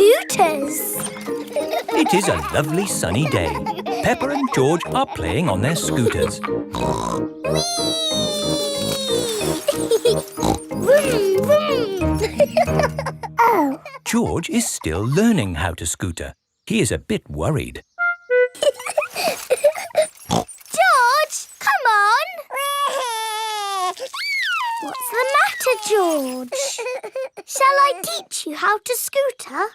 scooters. It is a lovely sunny day. Peppa and George are playing on their scooters. Vroom, vroom. Oh. George is still learning how to scooter. He is a bit worried. George, come on. What's the matter, George? Shall I teach you how to scooter?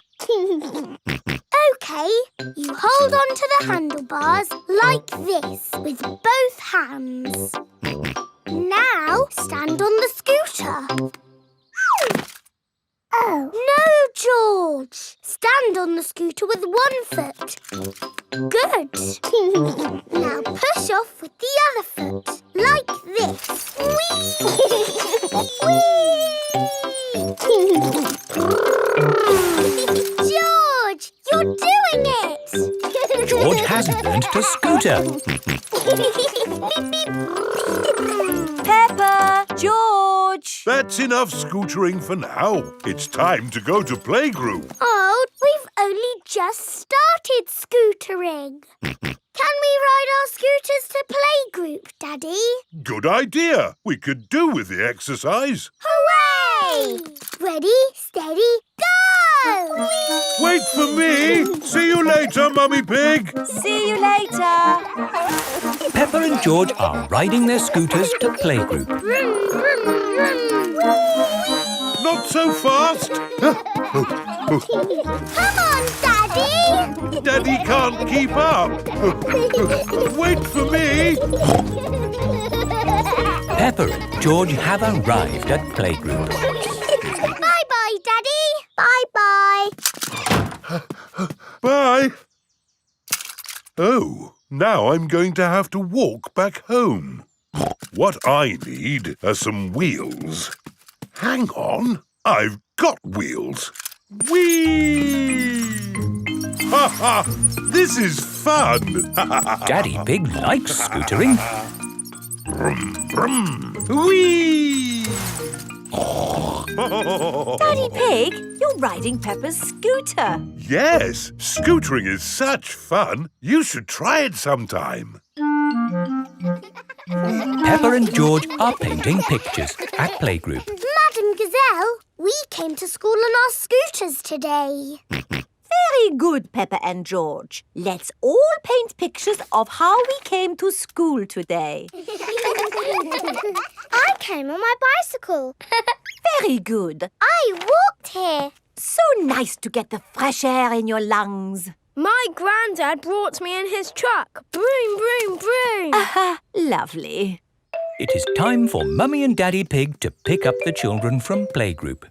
OK, you hold on to the handlebars like this with both hands. Now stand on the scooter. Oh. No, George. Stand on the scooter with one foot. Good. Now push off with the other foot, like this. Whee! George, you're doing it! George has learned to scooter. Peppa! George! That's enough scootering for now. It's time to go to playgroup. Oh, we've only just started scootering. Can we ride our scooters to playgroup, Daddy? Good idea. We could do with the exercise. Hooray! Ready, steady, go! Wait for me. See you later, Mummy Pig. See you later! Peppa and George are riding their scooters to playgroup. Vroom, vroom, vroom. Not so fast. Come on, Daddy! Daddy can't keep up. Wait for me. Peppa and George have arrived at playgroup. Bye-bye, Daddy. Bye-bye. Bye. Oh, now I'm going to have to walk back home. What I need are some wheels. Hang on, I've got wheels. Whee! Ha ha! This is fun! Daddy Pig likes scootering. Brum, brum. Whee! Daddy Pig, you're riding Peppa's scooter. Yes, scootering is such fun. You should try it sometime. Peppa and George are painting pictures at playgroup. Madam Gazelle, we came to school on our scooters today. Very good, Peppa and George. Let's all paint pictures of how we came to school today. I came on my bicycle. Very good. I walked here. So nice to get the fresh air in your lungs. My granddad brought me in his truck. Broom, broom, broom. Lovely. It is time for Mummy and Daddy Pig to pick up the children from playgroup.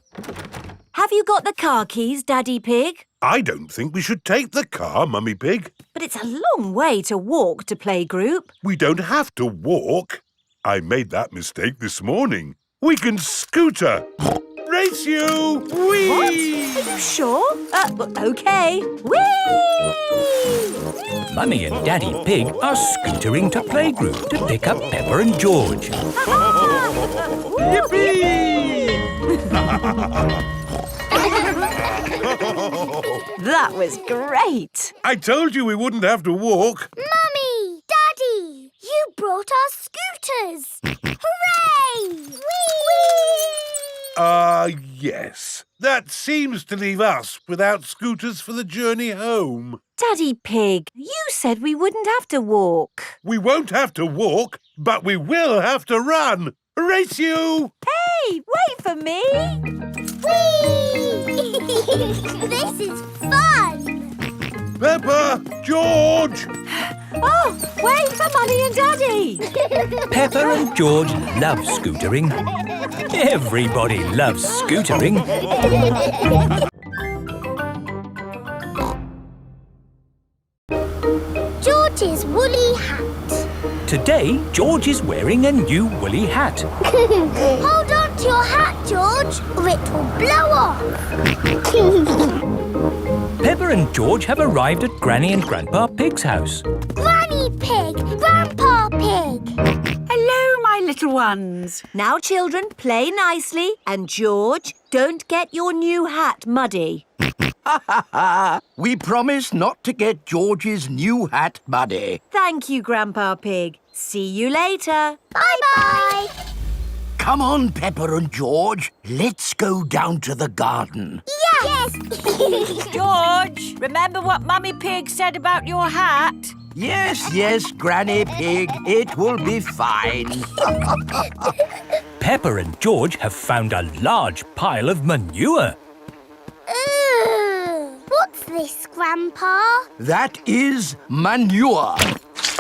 Have you got the car keys, Daddy Pig? I don't think we should take the car, Mummy Pig. But it's a long way to walk to playgroup. We don't have to walk. I made that mistake this morning. We can scooter. Race you! Whee! What? Are you sure? OK. Whee! Mummy and Daddy Pig are scootering to playgroup to pick up Peppa and George. Yippee! That was great. I told you we wouldn't have to walk. Mummy! Daddy! You brought our scooters! Hooray! Whee! Yes. That seems to leave us without scooters for the journey home. Daddy Pig, you said we wouldn't have to walk. We won't have to walk, but we will have to run. Race you! Hey, wait for me. Whee! This is fun! Peppa! George! Oh, wait for Mummy and Daddy. Peppa and George love scootering. Everybody loves scootering. George's woolly hat. Today, George is wearing a new woolly hat. Hold on to your hat, George, or it will blow off. Peppa and George have arrived at Granny and Grandpa Pig's house. Granny Pig! Grandpa Pig! Hello, my little ones. Now, children, play nicely. And George, don't get your new hat muddy. We promise not to get George's new hat muddy. Thank you, Grandpa Pig. See you later. Bye-bye. Come on, Peppa and George. Let's go down to the garden. Yes. George, remember what Mummy Pig said about your hat? Yes, Granny Pig. It will be fine. Peppa and George have found a large pile of manure. What's this, Grandpa? That is manure.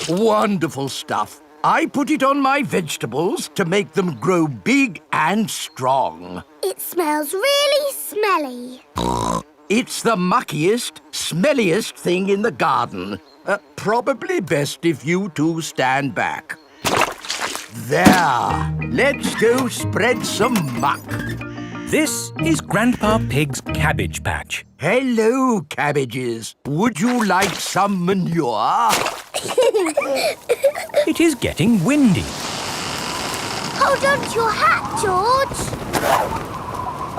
Wonderful stuff. I put it on my vegetables to make them grow big and strong. It smells really smelly. It's the muckiest, smelliest thing in the garden. Probably best if you two stand back. There. Let's go spread some muck. This is Grandpa Pig's cabbage patch. Hello, cabbages. Would you like some manure? It is getting windy. Hold on to your hat, George.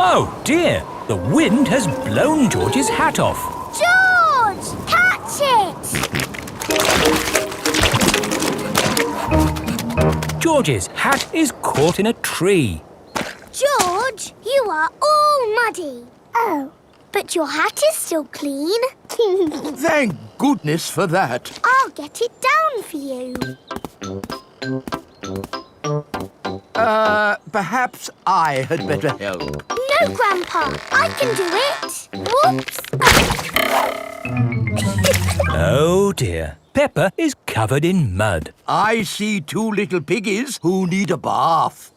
Oh dear, the wind has blown George's hat off. George, catch it. George's hat is caught in a tree. George, you are all muddy. Oh, but your hat is still clean. Thank goodness for that. I'll get it down for you. Perhaps I had better help. No, Grandpa, I can do it. Whoops. Oh dear, Peppa is covered in mud. I see two little piggies who need a bath.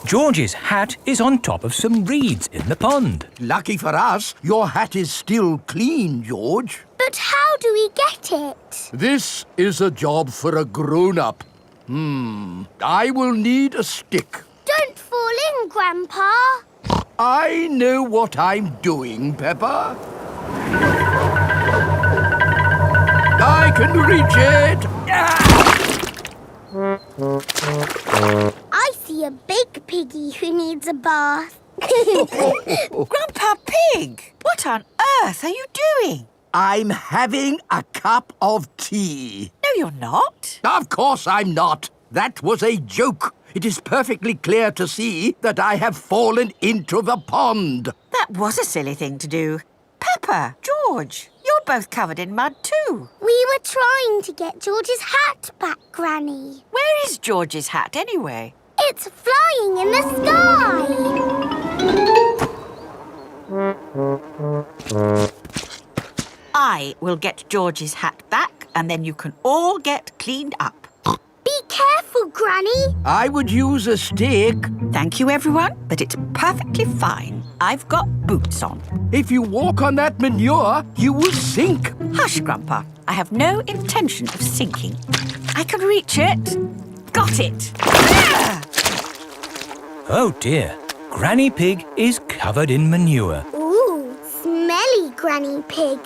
George's hat is on top of some reeds in the pond. Lucky for us, your hat is still clean, George. But how do we get it? This is a job for a grown-up. I will need a stick. Don't fall in, Grandpa. I know what I'm doing, Peppa. I can reach it. I see a big piggy who needs a bath. Grandpa Pig, what on earth are you doing? I'm having a cup of tea. No, you're not. Of course I'm not. That was a joke. It is perfectly clear to see that I have fallen into the pond. That was a silly thing to do. Peppa, George, you're both covered in mud too. We were trying to get George's hat back, Granny. Where is George's hat anyway? It's flying in the sky. I will get George's hat back and then you can all get cleaned up. Be careful, Granny. I would use a stick. Thank you, everyone, but it's perfectly fine. I've got boots on. If you walk on that manure, you will sink. Hush, Grandpa. I have no intention of sinking. I can reach it. Got it. Ah! Oh dear, Granny Pig is covered in manure. Ooh, smelly Granny Pig.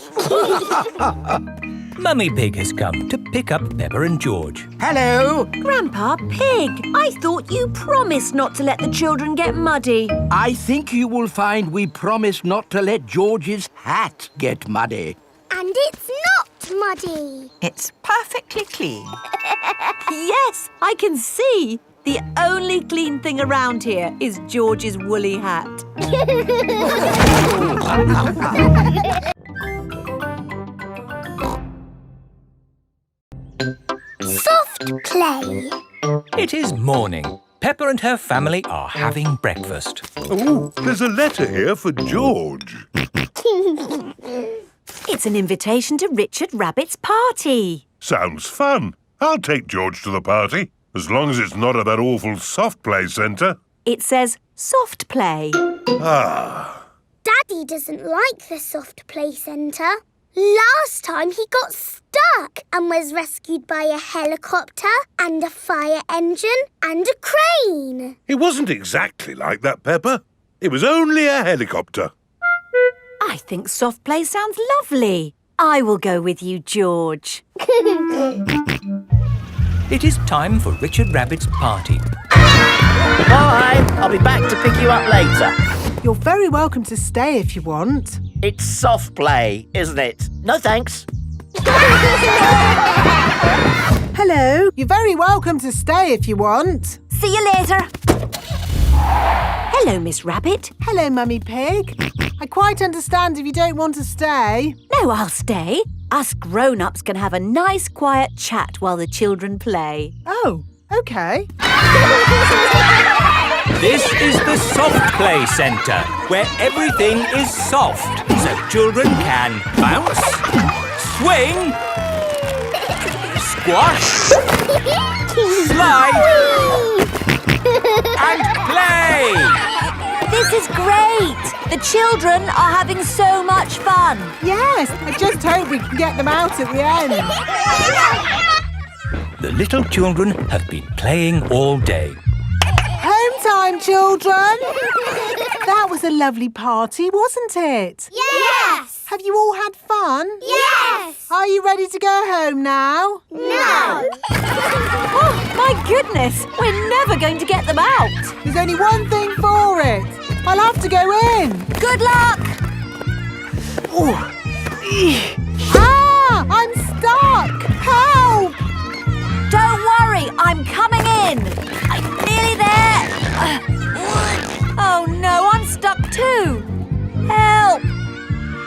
Mummy Pig has come to pick up Peppa and George. Hello. Grandpa Pig, I thought you promised not to let the children get muddy. I think you will find we promised not to let George's hat get muddy. And it's not muddy. It's perfectly clean. Yes, I can see. The only clean thing around here is George's woolly hat. Soft play. It is morning. Peppa and her family are having breakfast. Oh, there's a letter here for George. It's an invitation to Richard Rabbit's party. Sounds fun. I'll take George to the party, as long as it's not at that awful soft play centre. It says soft play. Ah. Daddy doesn't like the soft play centre. Last time he got stuck and was rescued by a helicopter and a fire engine and a crane. It wasn't exactly like that, Peppa. It was only a helicopter. I think soft play sounds lovely. I will go with you, George. It is time for Richard Rabbit's party. Bye! I'll be back to pick you up later. You're very welcome to stay if you want. It's soft play, isn't it? No thanks. Hello. You're very welcome to stay if you want. See you later. Hello, Miss Rabbit. Hello, Mummy Pig. I quite understand if you don't want to stay. No, I'll stay. Us grown-ups can have a nice quiet chat while the children play. Oh, OK. This is the Soft Play Centre, where everything is soft, so children can bounce, swing, squash, slide, and play. This is great! The children are having so much fun. Yes, I just hope we can get them out at the end. The little children have been playing all day. Home time, children. That was a lovely party, wasn't it? Yes! Have you all had fun? Yes! Are you ready to go home now? No! Oh, my goodness! We're never going to get them out. There's only one thing for it. I'll have to go in. Good luck! Ah! I'm stuck! Help! Don't worry, I'm coming in. I'm nearly there. Oh no, I'm stuck too. Help!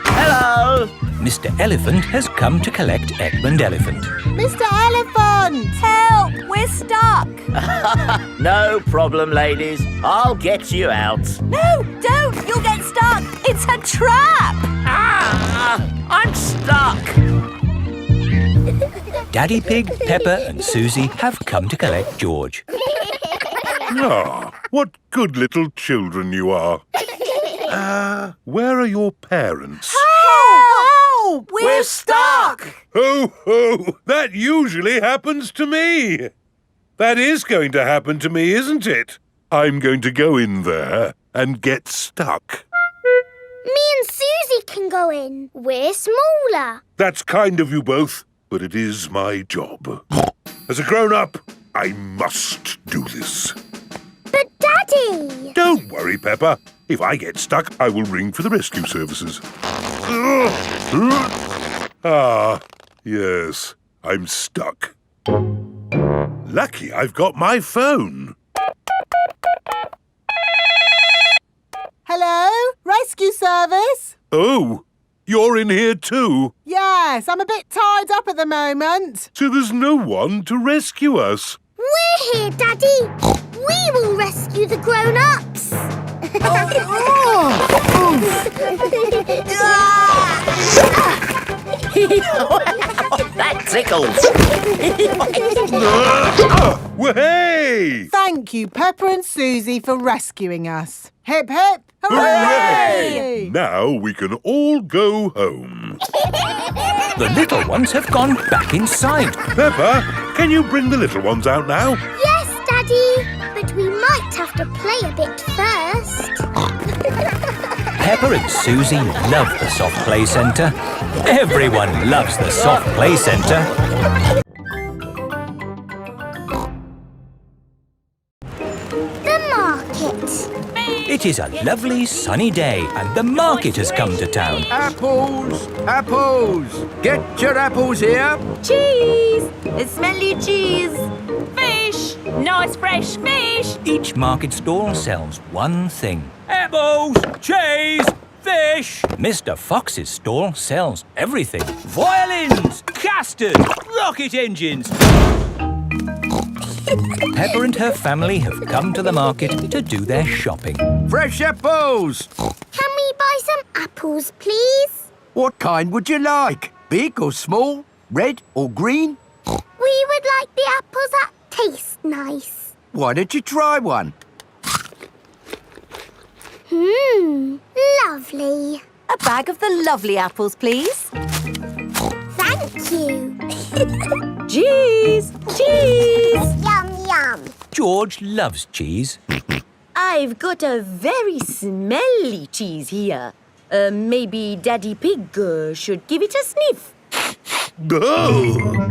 Hello. Mr. Elephant has come to collect Edmund Elephant. Mr. Elephant! Help! We're stuck. No problem, ladies. I'll get you out. No, don't! You'll get stuck. It's a trap. Ah! I'm stuck. Daddy Pig, Peppa and Susie have come to collect George. Ah, what good little children you are. Where are your parents? Help! We're stuck. Ho, ho! That usually happens to me. That is going to happen to me, isn't it? I'm going to go in there and get stuck. Me and Susie can go in. We're smaller. That's kind of you both, but it is my job. As a grown-up, I must do this. But Daddy! Don't worry, Peppa. If I get stuck, I will ring for the rescue services. Ah, yes, I'm stuck. Lucky I've got my phone. Hello? Rescue service? Oh, you're in here too? Yes, I'm a bit tied up at the moment. So there's no one to rescue us. We're here, Daddy. We will rescue the grown-ups. That tickles. Well, hey! Thank you, Peppa and Susie, for rescuing us. Hip, hip, Hooray! Now we can all go home. The little ones have gone back inside. Peppa, can you bring the little ones out now? Yes, Daddy. But we might have to play a bit first. Peppa and Susie love the Soft Play Centre. Everyone loves the Soft Play Centre. The market. It is a lovely sunny day and the market has come to town. Apples! Apples! Get your apples here. Cheese! Smelly cheese. Fish! Nice fresh fish! Each market stall sells one thing. Apples, cheese, fish. Mr. Fox's stall sells everything. Violins, custard, rocket engines. Peppa and her family have come to the market to do their shopping. Fresh apples! Can we buy some apples, please? What kind would you like? Big or small? Red or green? We would like the apples that taste nice. Why don't you try one? Lovely. A bag of the lovely apples, please. Thank you. Cheese! Cheese! Yum, yum. George loves cheese. I've got a very smelly cheese here. Maybe Daddy Pig should give it a sniff. Oh!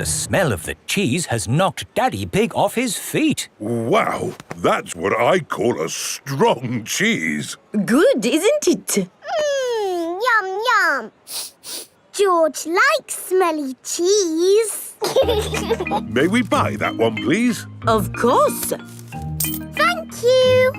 the smell of the cheese has knocked Daddy Pig off his feet. Wow, that's what I call a strong cheese. Good, isn't it? Yum, yum. George likes smelly cheese. May we buy that one, please? Of course. Thank you.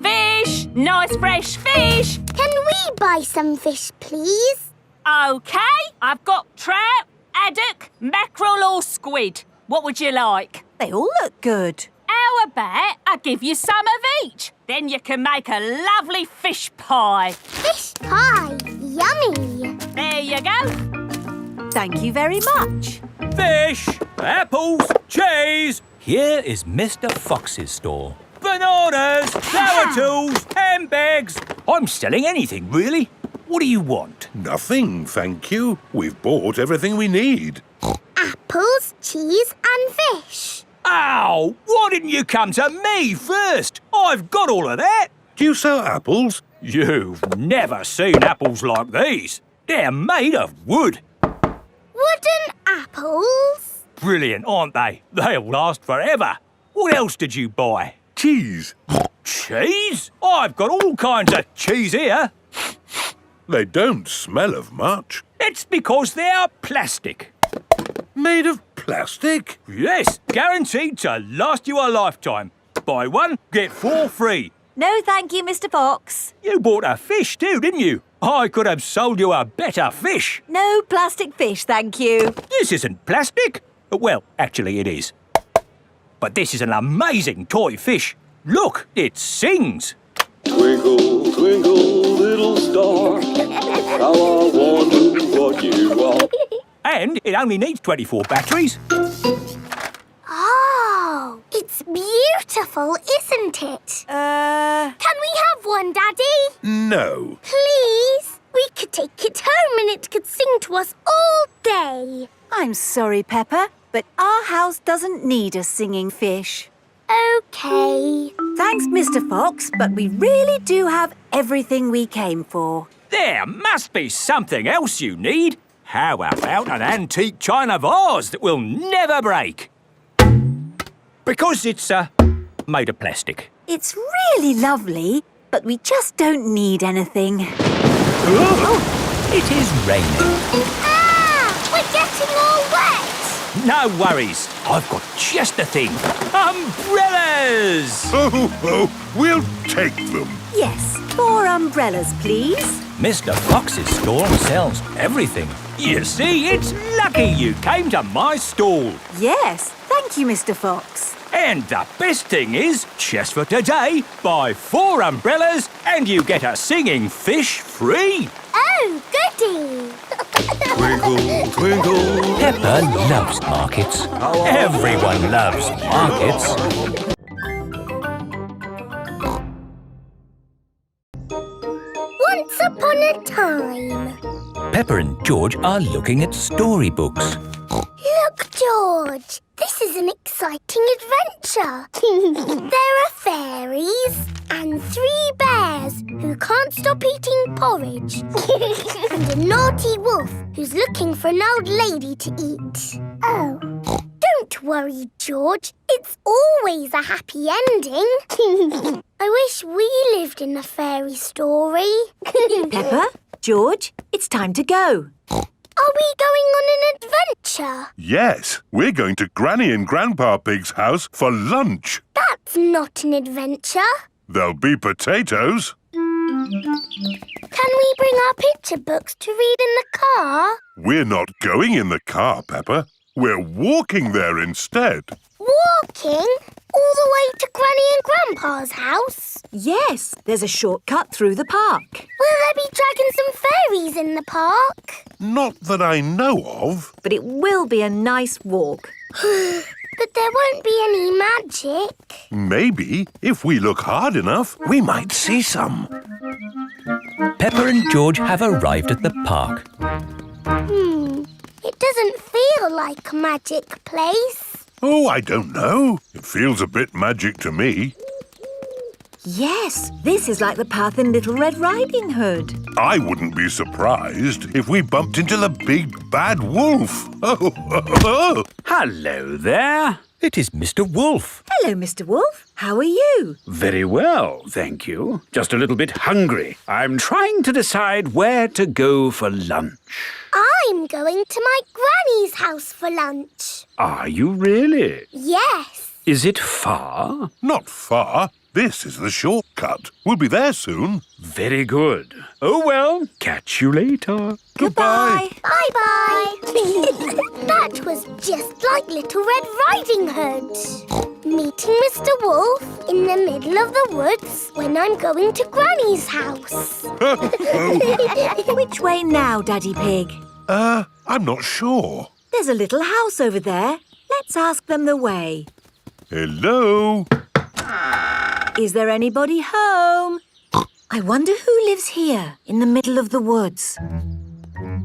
Fish! Nice fresh fish! Can we buy some fish, please? OK, I've got trout, haddock, mackerel or squid. What would you like? They all look good. How about I give you some of each? Then you can make a lovely fish pie. Fish pie. Yummy. There you go. Thank you very much. Fish, apples, cheese. Here is Mr. Fox's stall. Bananas, flower tools, handbags. I'm selling anything, really. What do you want? Nothing, thank you. We've bought everything we need. Apples, cheese and fish. Ow! Why didn't you come to me first? I've got all of that. Do you sell apples? You've never seen apples like these. They're made of wood. Wooden apples. Brilliant, aren't they? They'll last forever. What else did you buy? Cheese. Cheese? I've got all kinds of cheese here. They don't smell of much. It's because they're plastic. Made of plastic? Yes, guaranteed to last you a lifetime. Buy one, get 4 free. No, thank you, Mr. Fox. You bought a fish too, didn't you? I could have sold you a better fish. No plastic fish, thank you. This isn't plastic. Well, actually it is. But this is an amazing toy fish. Look, it sings. Twinkle, twinkle, little star, how I wonder what you are. And it only needs 24 batteries. Oh, it's beautiful, isn't it? Can we have one, Daddy? No. Please? We could take it home and it could sing to us all day. I'm sorry, Peppa, but our house doesn't need a singing fish. OK. Thanks, Mr. Fox, but we really do have everything we came for. There must be something else you need. How about an antique china vase that will never break? Because it's made of plastic. It's really lovely, but we just don't need anything. It is raining. Ah! We're getting all wet! No worries. I've got just the thing. Umbrellas! Oh, we'll take them. Yes, 4 umbrellas, please. Mr. Fox's stall sells everything. You see, it's lucky you came to my stall. Yes, thank you, Mr. Fox. And the best thing is, just for today, buy 4 umbrellas and you get a singing fish free. Oh, goody! Twinkle, twinkle. Peppa loves markets. Everyone loves markets. Once upon a time. Peppa and George are looking at storybooks. Look, George, this is an exciting adventure. There are fairies and 3 bears who can't stop eating porridge and a naughty wolf who's looking for an old lady to eat. Oh. Don't worry, George. It's always a happy ending. I wish we lived in a fairy story. Peppa, George, it's time to go. Are we going on an adventure? Yes, we're going to Granny and Grandpa Pig's house for lunch. That's not an adventure. There'll be potatoes. Can we bring our picture books to read in the car? We're not going in the car, Peppa. We're walking there instead. Walking? All the way to Granny and Grandpa's house? Yes, there's a shortcut through the park. Will there be dragons and fairies in the park? Not that I know of. But it will be a nice walk. But there won't be any magic. Maybe, if we look hard enough, we might see some. Peppa and George have arrived at the park. It doesn't feel like a magic place. Oh, I don't know. It feels a bit magic to me. Yes, this is like the path in Little Red Riding Hood. I wouldn't be surprised if we bumped into the big bad wolf. Hello there. It is Mr. Wolf. Hello, Mr. Wolf. How are you? Very well, thank you. Just a little bit hungry. I'm trying to decide where to go for lunch. I'm going to my granny's house for lunch. Are you really? Yes. Is it far? Not far. This is the shortcut. We'll be there soon. Very good. Oh, well, catch you later. Goodbye. Bye-bye. That was just like Little Red Riding Hood. Meeting Mr. Wolf in the middle of the woods when I'm going to Granny's house. Which way now, Daddy Pig? I'm not sure. There's a little house over there. Let's ask them the way. Hello? Is there anybody home? I wonder who lives here in the middle of the woods.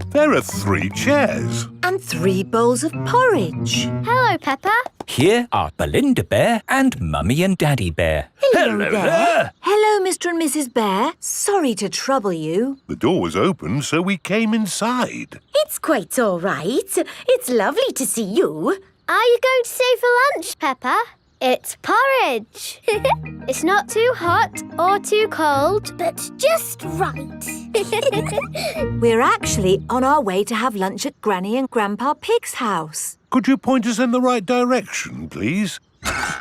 There are 3 chairs. And 3 bowls of porridge. Hello, Peppa. Here are Belinda Bear and Mummy and Daddy Bear. Hello there. Hello, Mr. and Mrs. Bear. Sorry to trouble you. The door was open, so we came inside. It's quite all right. It's lovely to see you. Are you going to stay for lunch, Peppa? It's porridge. It's not too hot or too cold, But just right. We're actually on our way to have lunch at Granny and Grandpa Pig's house. Could you point us in the right direction, please?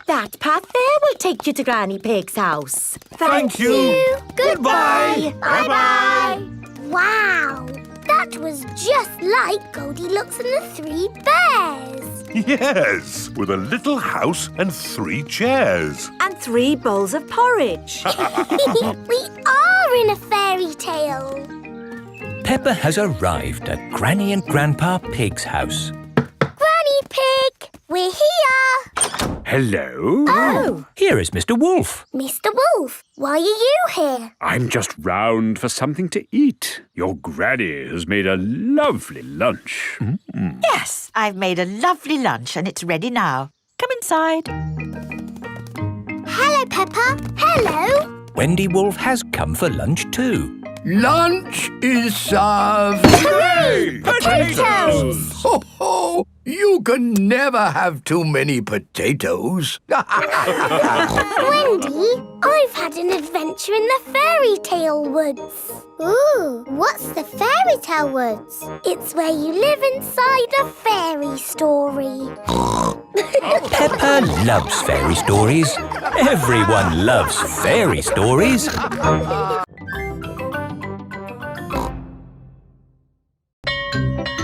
That path there will take you to Granny Pig's house. Thank you. Goodbye. Bye-bye. Wow. That was just like Goldilocks and the 3 bears. Yes, with a little house and 3 chairs. And 3 bowls of porridge. We are in a fairy tale. Peppa has arrived at Granny and Grandpa Pig's house. Granny Pig, we're here. Hello? Oh, Here is Mr. Wolf. Mr. Wolf, why are you here? I'm just round for something to eat. Your granny has made a lovely lunch. Yes, I've made a lovely lunch and it's ready now. Come inside. Hello, Peppa. Hello. Wendy Wolf has come for lunch too. Lunch is served. Hooray! Potatoes! Ho, ho! You can never have too many potatoes. Wendy, I've had an adventure in the fairy tale woods. Ooh, what's the fairy tale woods? It's where you live inside a fairy story. Peppa loves fairy stories. Everyone loves fairy stories.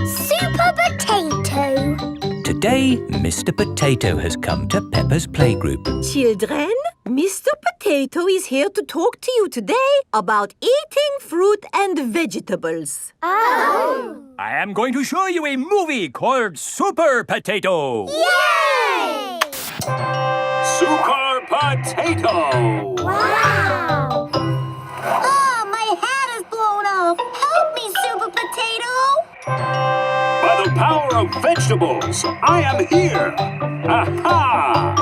Super Potato. Today, Mr. Potato has come to Peppa's playgroup. Children, Mr. Potato is here to talk to you today about eating fruit and vegetables. Oh! I am going to show you a movie called Super Potato. Yay! Super Potato! Wow! Oh, my hat is blown off. Help me, Super Potato! By the power of vegetables, I am here! Aha!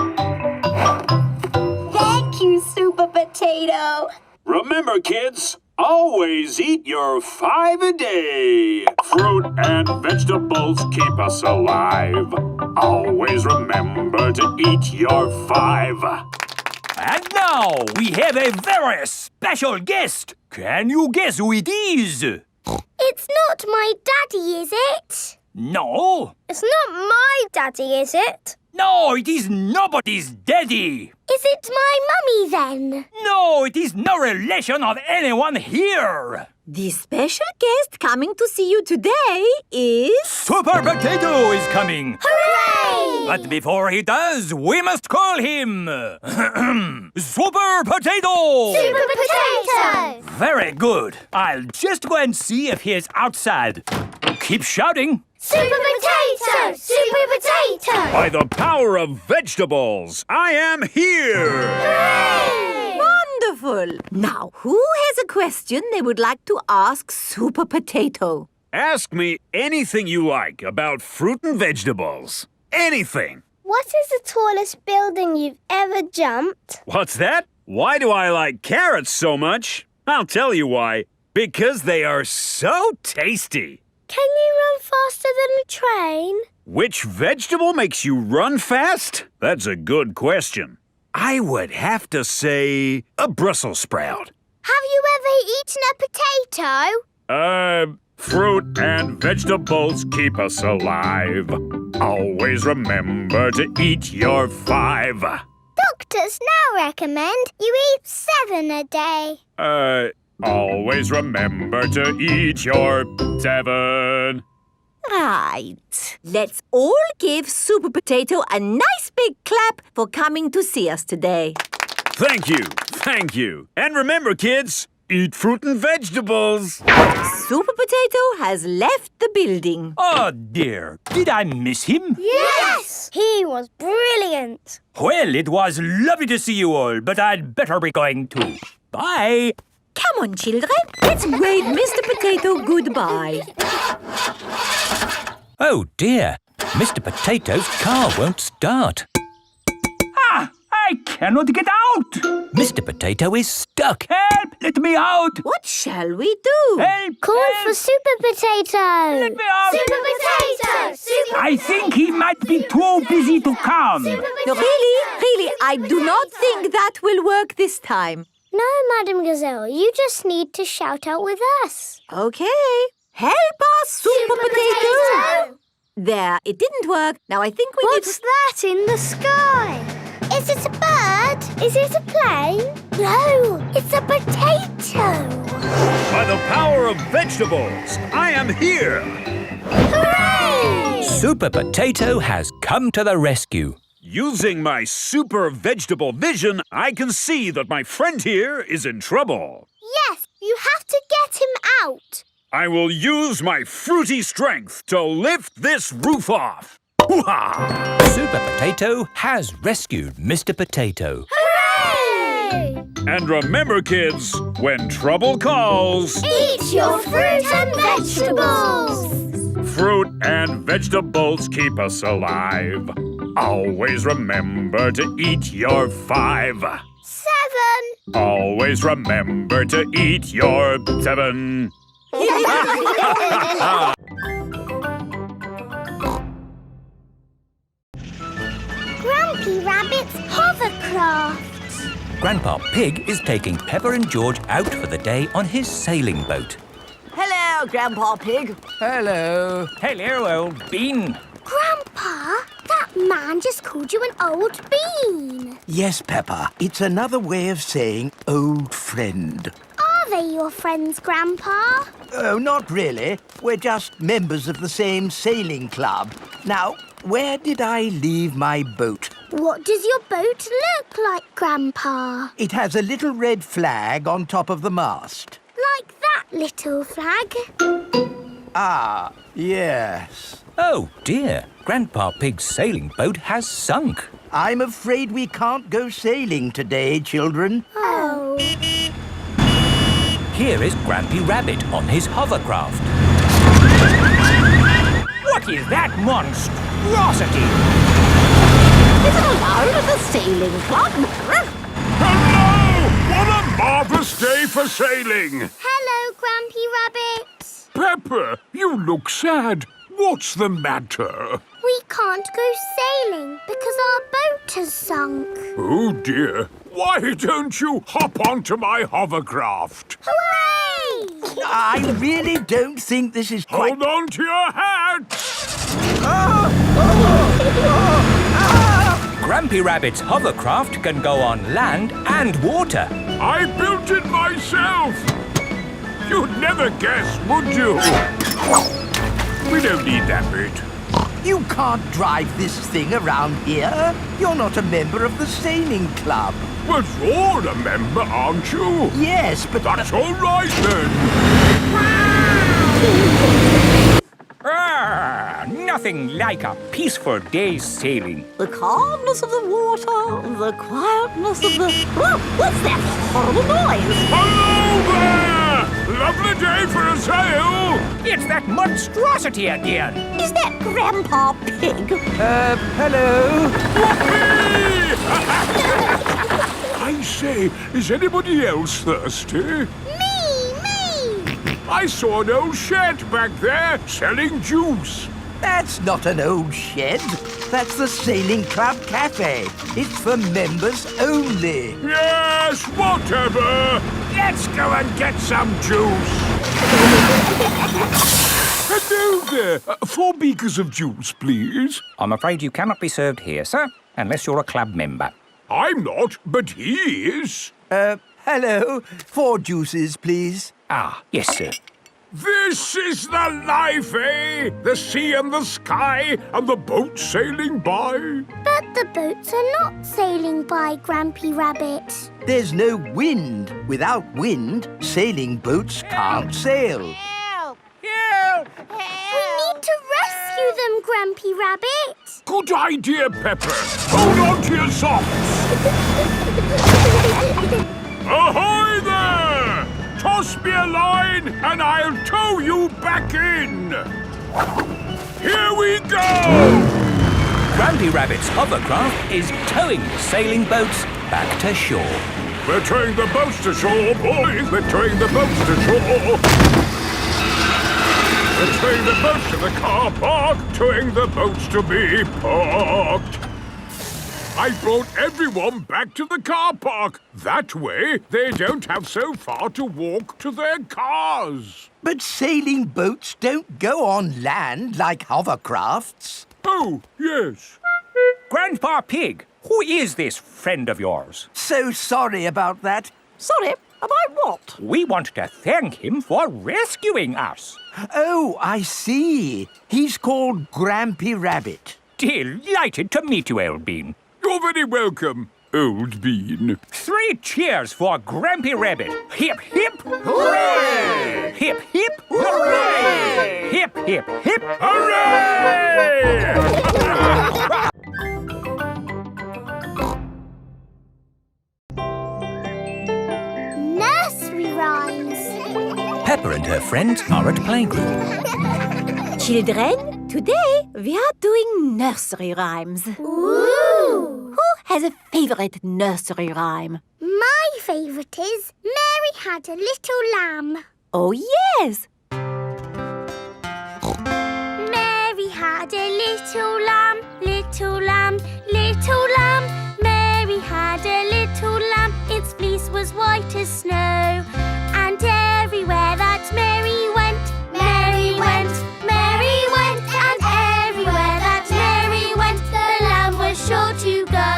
Thank you, Super Potato. Remember, kids, always eat your 5 a day. Fruit and vegetables keep us alive. Always remember to eat your 5. And now we have a very special guest. Can you guess who it is? It's not my daddy, is it? No. it's not my daddy, is it? No, it is nobody's daddy. Is it my mummy then? No, it is no relation of anyone here. The special guest coming to see you today is... Super Potato is coming. Hooray! But before he does, we must call him Super Potato. Super Potato! Very good. I'll just go and see if he is outside. Keep shouting. Super Potato! Super Potato! By the power of vegetables, I am here! Hooray! Wonderful! Now, who has a question they would like to ask Super Potato? Ask me anything you like about fruit and vegetables. Anything. What is the tallest building you've ever jumped? What's that? Why do I like carrots so much? I'll tell you why. Because they are so tasty. Can you run faster than a train? Which vegetable makes you run fast? That's a good question. I would have to say a Brussels sprout. Have you ever eaten a potato? Fruit and vegetables keep us alive. Always remember to eat your 5. Doctors now recommend you eat 7 a day. Always remember to eat your 7. Right. Let's all give Super Potato a nice big clap for coming to see us today. Thank you. Thank you. And remember, kids, eat fruit and vegetables. Super Potato has left the building. Oh, dear. Did I miss him? Yes! He was brilliant. Well, it was lovely to see you all, but I'd better be going too. Bye. Come on, children. Let's wave Mr. Potato goodbye. Oh, dear. Mr. Potato's car won't start. Ah! I cannot get out! Mr. Potato is stuck. Help! Let me out! What shall we do? Help! Call help. for Super Potato. Let me out! Super Potato! Super I think he might be too busy to come. No, really, I do not think that will work this time. No, Madam Gazelle, you just need to shout out with us. Okay. Help us, Super Potato! There, it didn't work. Now I think we What's that in the sky? Is it a bird? Is it a plane? No, it's a potato. By the power of vegetables, I am here. Hooray! Super Potato has come to the rescue. Using my super vegetable vision, I can see that my friend here is in trouble. Yes, you have to get him out. I will use my fruity strength to lift this roof off. Hoo-ha! Super Potato has rescued Mr. Potato. Hooray! And remember, kids, when trouble calls, Eat your fruit and vegetables. fruit and vegetables keep us alive. Always remember to eat your 5. 7. Always remember to eat your 7. Grumpy Rabbit's hovercraft. Grandpa Pig is taking Peppa and George out for the day on his sailing boat. Hello, Grandpa Pig. Hello. Hello, old bean. Grandpa, that man just called you an old bean. Yes, Peppa. It's another way of saying old friend. Are they your friends, Grandpa? Oh, not really. We're just members of the same sailing club. Now, where did I leave my boat? What does your boat look like, Grandpa? It has a little red flag on top of the mast. Like that little flag? Ah, yes. Oh, dear. Grandpa Pig's sailing boat has sunk. I'm afraid we can't go sailing today, children. Oh. Here is Grampy Rabbit on his hovercraft. What is that monstrosity? Is it allowed at the sailing club? Hello! What a marvellous day for sailing! Hello, Grampy Rabbit. Peppa, you look sad. What's the matter? We can't go sailing because our boat has sunk. Oh, dear. Why don't you hop onto my hovercraft? Hooray! I really don't think this is quite... Hold on to your hat! Grampy Rabbit's hovercraft can go on land and water. I built it myself! You'd never guess, would you? We don't need that bit. You can't drive this thing around here. You're not a member of the sailing club. But you're a member, aren't you? Yes, but... That's all right, then. Nothing like a peaceful day's sailing. The calmness of the water, the quietness of the... Oh, what's that horrible noise? Hello there! Lovely day for a sail! It's that monstrosity again. Is that Grandpa Pig? hello? I say, is anybody else thirsty? Me! I saw an old shed back there selling juice. That's not an old shed. That's the Sailing Club Cafe. It's for members only. Yes, whatever. Let's go and get some juice. Hello there. 4 beakers of juice, please. I'm afraid you cannot be served here, sir, unless you're a club member. I'm not, but he is. Hello. 4 juices, please. Ah, yes, sir. This is the life, eh? The sea and the sky and the boat sailing by. But the boats are not sailing by, Grampy Rabbit. There's no wind. Without wind, sailing boats can't sail. Help! We need to rescue them, Grampy Rabbit. Good idea, Pepper. Hold on to your socks. Ahoy there! Toss me a line and I'll tow you back in. Here we go! Grampy Rabbit's hovercraft is towing the sailing boats back to shore. We're towing the boats to shore, boys. We're towing the boats to shore. We're towing the boats to the car park, towing the boats to be parked. I brought everyone back to the car park. That way, they don't have so far to walk to their cars. But sailing boats don't go on land like hovercrafts. Oh, yes. Grandpa Pig, who is this friend of yours? So sorry about that. Sorry, about what? We want to thank him for rescuing us. Oh, I see. He's called Grampy Rabbit. Delighted to meet you, Old Bean. You're very welcome, Old Bean. 3 cheers for Grampy Rabbit. Hip, hip, hooray! Hip, hip, hooray! Hip, hip, hip, Hooray! Nursery rhymes. Peppa and her friends are at playgroup. Children, today we are doing nursery rhymes. Ooh! Who has a favorite nursery rhyme? My favourite is Mary Had a Little Lamb. Oh, yes. Mary had a little lamb, little lamb, little lamb. Mary had a little lamb, its fleece was white as snow. And everywhere that Mary went, Mary went, Mary went. And everywhere that Mary went, the lamb was sure to go.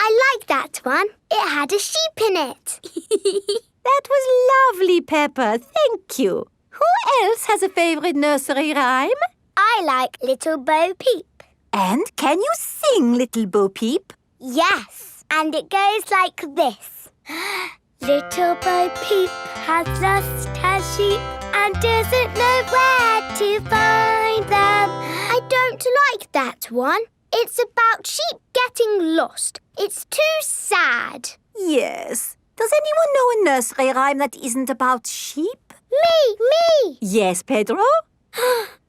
I like that one. It had a sheep in it. That was lovely, Peppa. Thank you. Who else has a favorite nursery rhyme? I like Little Bo Peep. And can you sing, Little Bo Peep? Yes, and it goes like this. Little Bo Peep has lost her sheep and doesn't know where to find them. I don't like that one. It's about sheep getting lost. It's too sad. Yes. Does anyone know a nursery rhyme that isn't about sheep? Me! Yes, Pedro?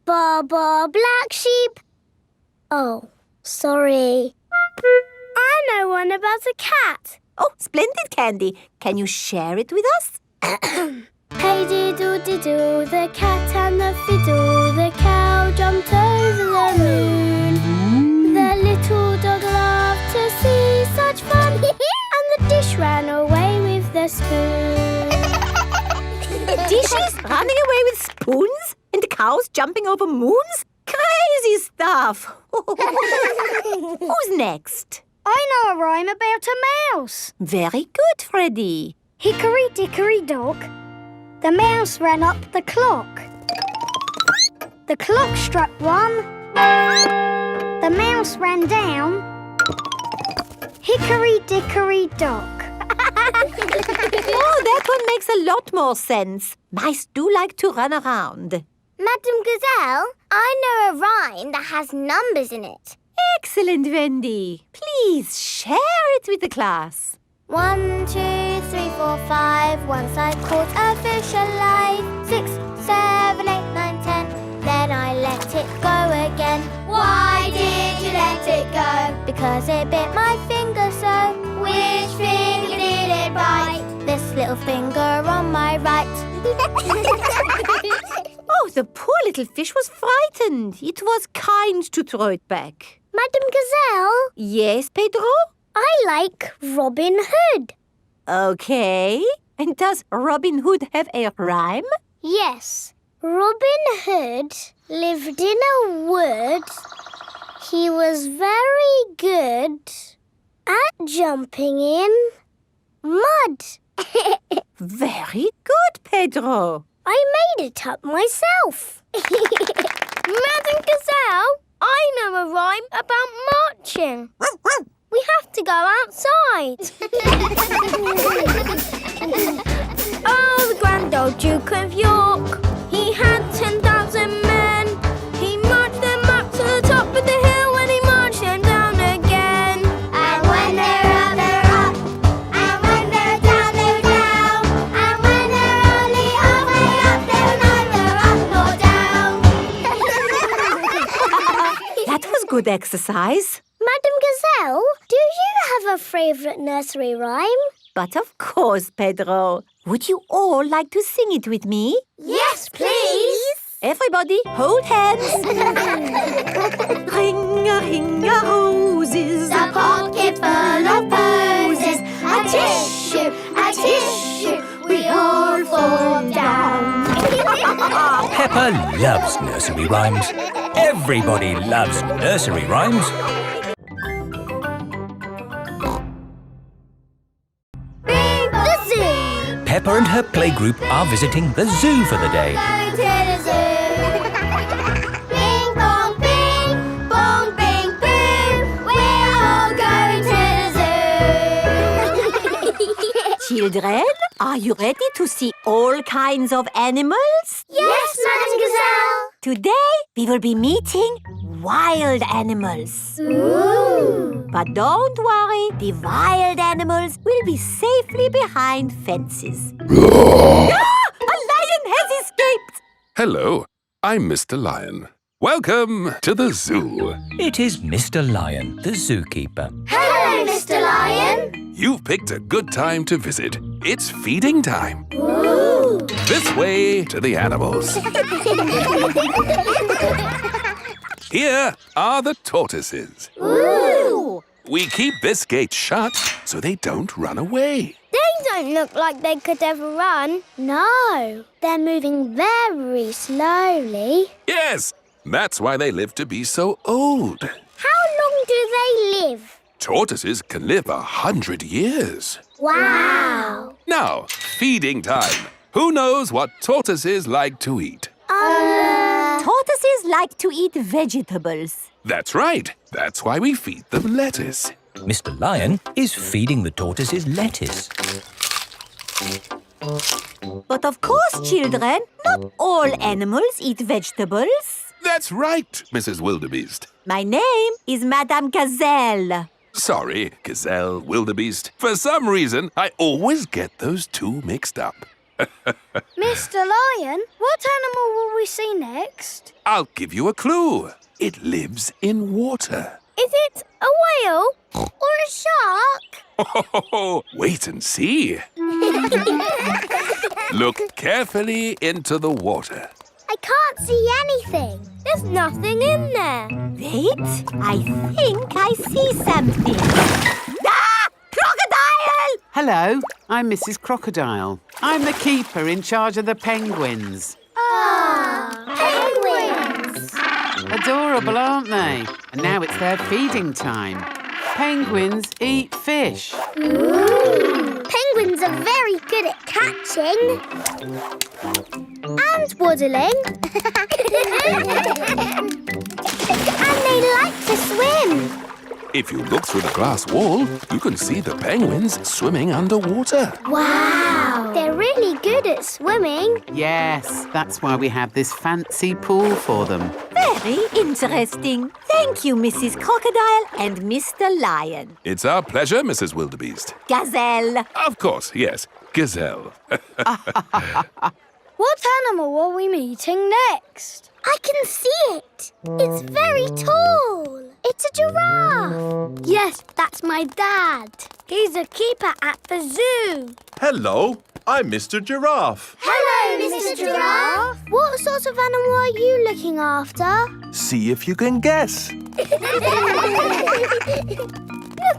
Ba ba black sheep. Oh, sorry. I know one about a cat. Oh, splendid, Candy. Can you share it with us? Hey diddle-diddle, the cat and the fiddle, the cow jumped over the moon. The little dog loved to see such fun, and the dish ran away with the spoon. Dishes running away with spoons? And cows jumping over moons? Crazy stuff. Who's next? I know a rhyme about a mouse. Very good, Freddy. Hickory dickory dock, the mouse ran up the clock. The clock struck 1, the mouse ran down. Hickory dickory dock. Oh, that one makes a lot more sense. Mice do like to run around. Madam Gazelle, I know a rhyme that has numbers in it. Excellent, Wendy. Please share it with the class. 1, 2, 3, 4, 5. Once I caught a fish alive. 6, 7, 8, 9, 10. Then I let it go again. Why did you let it go? because it bit my finger so. Which finger did it bite? This little finger on my right. Oh, the poor little fish was frightened. It was kind to throw it back. Madam Gazelle, Yes, Pedro? I like Robin Hood. Okay. And does Robin Hood have a rhyme? Yes, Robin Hood lived in a wood. He was very good at jumping in mud. Very good, Pedro. I made it up myself. Madam Gazelle, I know a rhyme about marching. We have to go outside. Oh, the grand old Duke of York, he had 10,000 men. He marched them up to the top of the hill and he marched them down again. And when they're up, they're up. And when they're down, they're down. And when they're only halfway up, they're neither up nor down. That was good exercise. Madam Gazelle, do you have a favourite nursery rhyme? But of course, Pedro. Would you all like to sing it with me? Yes, please. Everybody, hold hands. Ring-a-ring-a-roses, A pocket full of posies. A tissue, we all fall down. Peppa loves nursery rhymes. Everybody loves nursery rhymes. The zoo. Peppa and her playgroup are visiting the zoo for the day. Going to the zoo. Bing bong bing, bong bing boom. We're all going to the zoo. Children, are you ready to see all kinds of animals? Yes, Madam Gazelle. Today, we will be meeting wild animals. Ooh. But don't worry, the wild animals will be safely behind fences. A lion has escaped! Hello, I'm Mr. Lion. Welcome to the zoo. It is Mr. Lion, the zookeeper. Hello, Mr. Lion. You've picked a good time to visit. It's feeding time. Ooh. This way to the animals. Here are the tortoises. Ooh. We keep this gate shut so they don't run away. They don't look like they could ever run. No, they're moving very slowly. Yes, that's why they live to be so old. How long do they live? Tortoises can live 100 years. Wow. Now, feeding time. Who knows what tortoises like to eat? Tortoises like to eat vegetables. That's right. That's why we feed them lettuce. Mr. Lion is feeding the tortoises lettuce. But of course, children, not all animals eat vegetables. That's right, Mrs. Wildebeest. My name is Madame Gazelle. Sorry, Gazelle, Wildebeest. For some reason, I always get those two mixed up. Mr. Lion, what animal will we see next? I'll give you a clue. It lives in water. Is it a whale or a shark? Wait and see. Look carefully into the water. I can't see anything. There's nothing in there. Wait, I think I see something. Ah! Crocodile! Hello, I'm Mrs. Crocodile. I'm the keeper in charge of the penguins. Penguins! Adorable, aren't they? And now it's their feeding time. Penguins eat fish. Ooh. Penguins are very good at catching and waddling. And they like to swim. If you look through the glass wall, you can see the penguins swimming underwater. Wow! They're really good at swimming. Yes, that's why we have this fancy pool for them. Very interesting. Thank you, Mrs. Crocodile and Mr. Lion. It's our pleasure, Mrs. Wildebeest. Gazelle. Of course, yes, Gazelle. What animal are we meeting next? I can see it. It's very tall. It's a giraffe. Yes, that's my dad. He's a keeper at the zoo. Hello, I'm Mr. Giraffe. Hello, Mr. Giraffe. What sort of animal are you looking after? See if you can guess. Look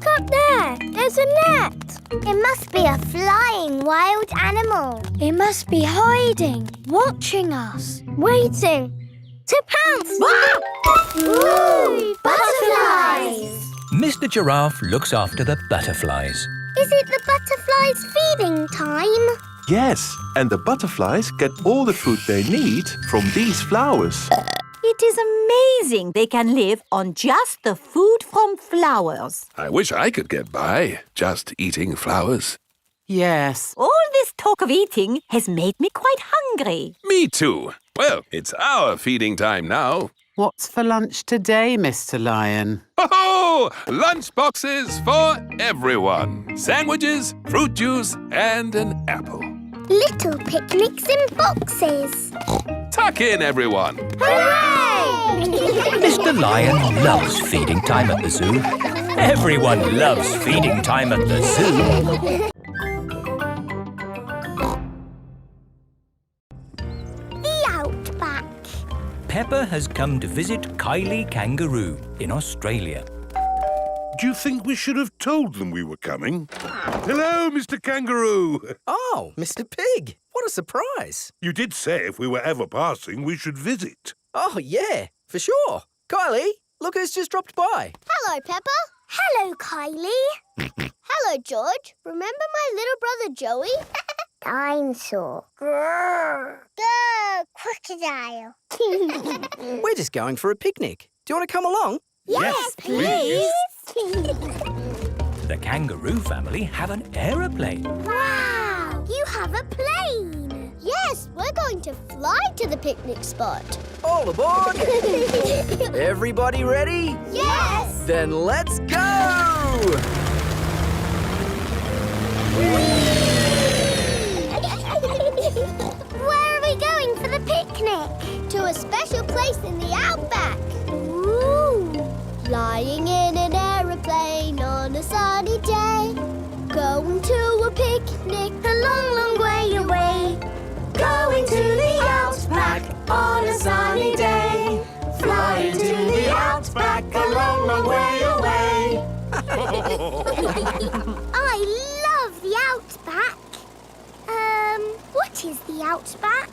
up there. There's a net. It must be a flying wild animal. It must be hiding, watching us, waiting to pounce. Ooh, butterflies! Mr. Giraffe looks after the butterflies. Is it the butterflies' feeding time? Yes, and the butterflies get all the food they need from these flowers. It is amazing they can live on just the food from flowers. I wish I could get by just eating flowers. Yes. All this talk of eating has made me quite hungry. Me too. Well, it's our feeding time now. What's for lunch today, Mr. Lion? Oh, lunch boxes for everyone. Sandwiches, fruit juice, and an apple. Little picnics in boxes. Tuck in, everyone. Hooray! Mr. Lion loves feeding time at the zoo. Everyone loves feeding time at the zoo. The Outback. Peppa has come to visit Kylie Kangaroo in Australia. Do you think we should have told them we were coming? Hello, Mr. Kangaroo. Oh, Mr. Pig. What a surprise. You did say if we were ever passing, we should visit. Oh, yeah, for sure. Kylie, look who's just dropped by. Hello, Peppa. Hello, Kylie. Hello, George. Remember my little brother Joey? Dinosaur. Grrr. Grrr, crocodile. We're just going for a picnic. Do you want to come along? Yes, please. The kangaroo family have an aeroplane. Wow! You have a plane. Yes, we're going to fly to the picnic spot. All aboard. Everybody ready? Yes! Then let's go! Where are we going for the picnic? To a special place in the outback. Ooh! Flying in an aeroplane on a sunny day. Going to a picnic a long, long way away. Going to the outback on a sunny day. Flying to the outback a long, long way away. I love the outback. What is the outback?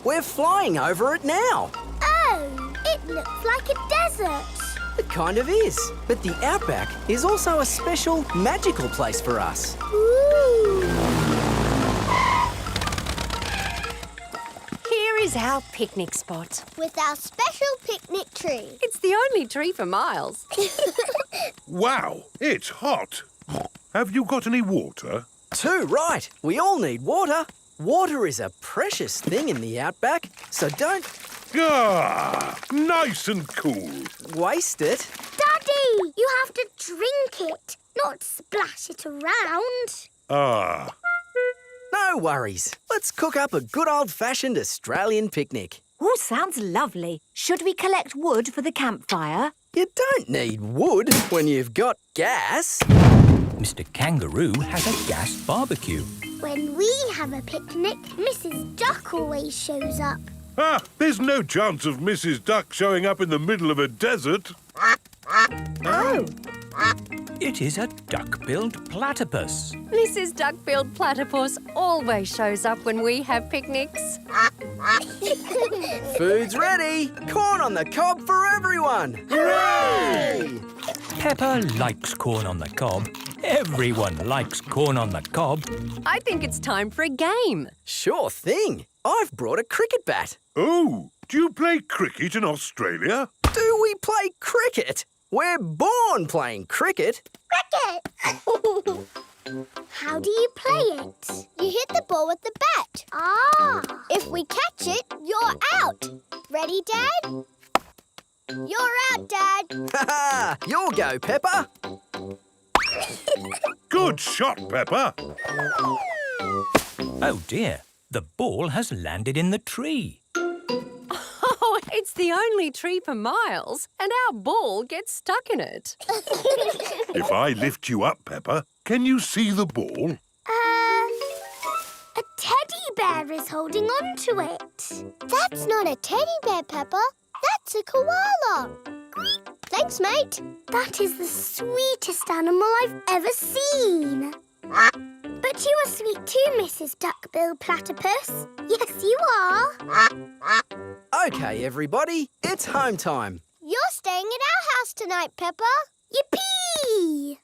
We're flying over it now. Oh, it looks like a desert. It kind of is. But the outback is also a special, magical place for us. Ooh. Here is our picnic spot. With our special picnic tree. It's the only tree for miles. Wow, it's hot. Have you got any water? Too right. We all need water. Water is a precious thing in the outback, so don't... Ah, nice and cool. Waste it. Daddy, you have to drink it, not splash it around. Ah. No worries. Let's cook up a good old-fashioned Australian picnic. Oh, sounds lovely. Should we collect wood for the campfire? You don't need wood when you've got gas. Mr. Kangaroo has a gas barbecue. When we have a picnic, Mrs. Duck always shows up. Ah, there's no chance of Mrs. Duck showing up in the middle of a desert. Oh. It is a duck-billed platypus. Mrs. Duck-billed Platypus always shows up when we have picnics. Food's ready. Corn on the cob for everyone. Hooray! Peppa likes corn on the cob. Everyone likes corn on the cob. I think it's time for a game. Sure thing. I've brought a cricket bat. Oh, do you play cricket in Australia? Do we play cricket? We're born playing cricket. Cricket! How do you play it? You hit the ball with the bat. Ah! If we catch it, you're out. Ready, Dad? You're out, Dad. Ha! You'll go, Peppa. Good shot, Peppa. Oh dear, the ball has landed in the tree. Oh, It's the only tree for miles, and our ball gets stuck in it. If I lift you up, Peppa, can you see the ball? A teddy bear is holding on to it. That's not a teddy bear, Peppa. That's a koala. Thanks, mate. That is the sweetest animal I've ever seen. But you are sweet too, Mrs. Duckbill Platypus. Yes, you are. OK, everybody, it's home time. You're staying at our house tonight, Peppa. Yippee!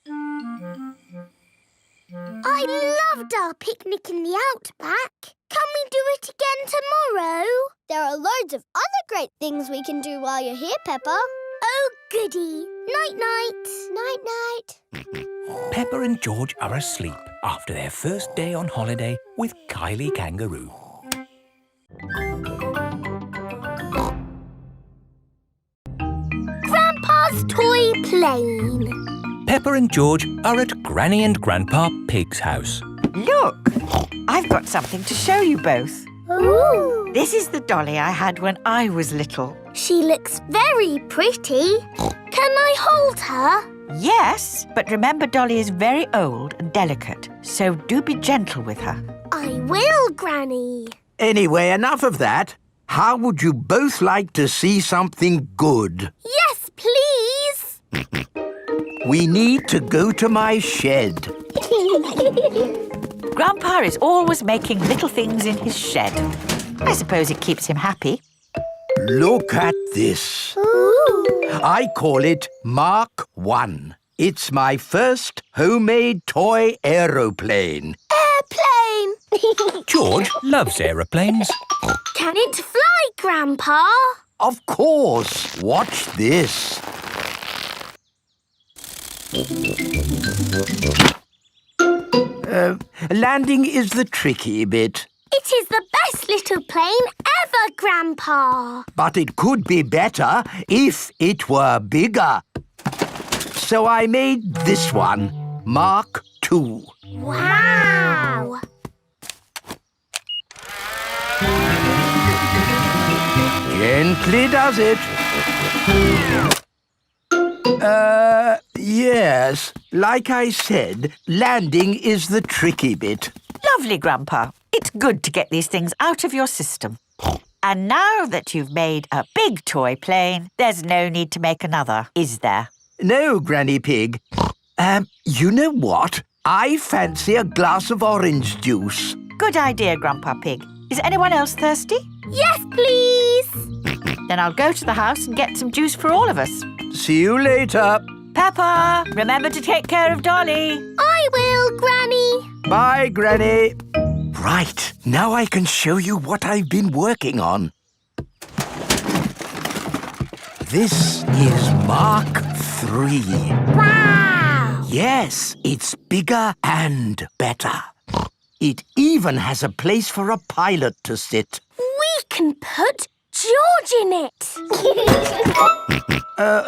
I loved our picnic in the outback. Can we do it again tomorrow? There are loads of other great things we can do while you're here, Peppa. Oh, goody. Night-night. Night-night. Peppa and George are asleep after their first day on holiday with Kylie Kangaroo. Grandpa's toy plane. Peppa and George are at Granny and Grandpa Pig's house. Look, I've got something to show you both. Ooh. This is the dolly I had when I was little. She looks very pretty. Can I hold her? Yes, but remember Dolly is very old and delicate, so do be gentle with her. I will, Granny. Anyway, enough of that. How would you both like to see something good? Yes, please. We need to go to my shed. Grandpa is always making little things in his shed. I suppose it keeps him happy. Look at this. Ooh. I call it Mark 1. It's my first homemade toy aeroplane. Airplane. George loves aeroplanes. Can it fly, Grandpa? Of course. Watch this. Landing is the tricky bit. It is the best little plane ever, Grandpa. But it could be better if it were bigger. So I made this one, Mark 2. Wow! Gently does it. Yes. Like I said, landing is the tricky bit. Lovely, Grandpa. It's good to get these things out of your system. And now that you've made a big toy plane, there's no need to make another, is there? No, Granny Pig. You know what? I fancy a glass of orange juice. Good idea, Grandpa Pig. Is anyone else thirsty? Yes, please. Then I'll go to the house and get some juice for all of us. See you later. Peppa, remember to take care of Dolly. I will, Granny. Bye, Granny. Right, now I can show you what I've been working on. This is Mark 3. Wow! Yes, it's bigger and better. It even has a place for a pilot to sit. We can put George in it.